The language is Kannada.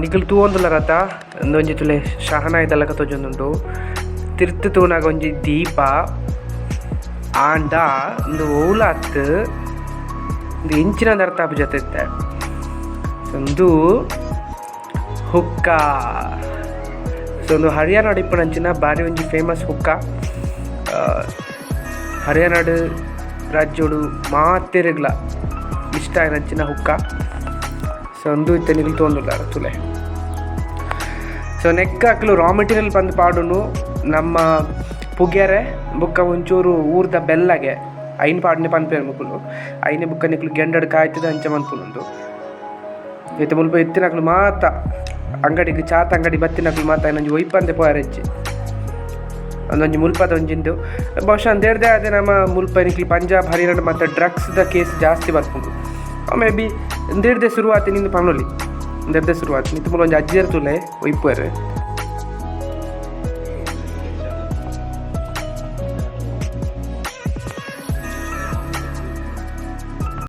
ನಿಖಿಲ್ ತೂವೊಂದುಲ್ಲರತ ಒಂದೊಂಜಿ ತುಲೆ ಶಹನ ಇದೆಲ್ಲ ತೋಜೊಂದುಂಡು ತಿರ್ತ್ ತೂನಾಗ ಒಂಜಿ ದೀಪ ಆಂಡ ಒಂದು ಓಲಾತ್ ಒಂದು ಇಂಚಿನ ದರ್ತಾಪು ಜೊತೆ ಒಂದು ಹುಕ್ಕ. ಸೊ ಒಂದು ಹರಿಯಾಣ ಇಪ್ಪನಂಚಿನ ಬಾರಿ ಒಂಜಿ ಫೇಮಸ್ ಹುಕ್ಕ. ಹರಿಯಾಣ ರಾಜ್ಯೋಡು ಮಾತೆರೆಗ್ಲ ಇಷ್ಟ ಆಯ್ನಂಚಿನ ಹುಕ್ಕ. ಸೊ ಒಂದು ಇತ್ತೆ ನಿಖಿಲ್ ತೋಂದುಲ್ಲಾರ ತುಲೆ. ಸೊ ನೆಕ್ಕಾಕ್ಲು ರಾ ಮೆಟೀರಿಯಲ್ ಬಂದು ಪಾಡುನು ನಮ್ಮ ಪುಗ್ಗೆರೆ ಬುಕ್ಕ ಒಂಚೂರು ಊರ್ದ ಬೆಲ್ಲಗೆ ಐನ್ ಪಾಡ್ನೆ ಪನ್ಪೇರು ಮುಕ್ಕುಲು ಐನೆ ಬುಕ್ಕ ನಿಕ್ಲು ಗೆಂಡಡ್ ಕಾಯ್ತದ ಅಂಚ ಮನ್ಪುನುಂಡು. ಇತ್ತೆ ಮುಲ್ಪ ಎತ್ತಿನಕ್ಲು ಮಾತ ಅಂಗಡಿಗೆ ಚಾತ ಅಂಗಡಿ ಬತ್ತಿನಕ್ಲು ಮಾತ ಇನ್ನೊಂಜಿ ಒಯ್ಪಂದೆ ಪೋಯರೆಜ್ಜಿ ಒಂದೊಂಜಿ ಮುಲ್ಪದ ಒಂಜಿಂದು ಬಹುಶಃ ಅಂದೇರ್ದೇ ಅದೇ ನಮ್ಮ ಮುಲ್ಪ ನಿಕ್ಲಿ ಪಂಜಾಬ್ ಹರಿಯಾಣ ಮತ್ತು ಡ್ರಗ್ಸ್ದ ಕೇಸ್ ಜಾಸ್ತಿ ಬರ್ಪುಂಡು. ಮೇ ಬಿ ಇಂದೇರ್ದೇ ಶುರುವಾತಿ ನಿಂದು ಪನೊಲಿ ಇಂದೇರ್ದೇ ಶುರುವಾತಿ ನಿಂತು ಮುಲ ಒಂಜಿ ಅಜ್ಜಿಯರ್ ತುಲೆ ಒಯ್ಪುವೆರು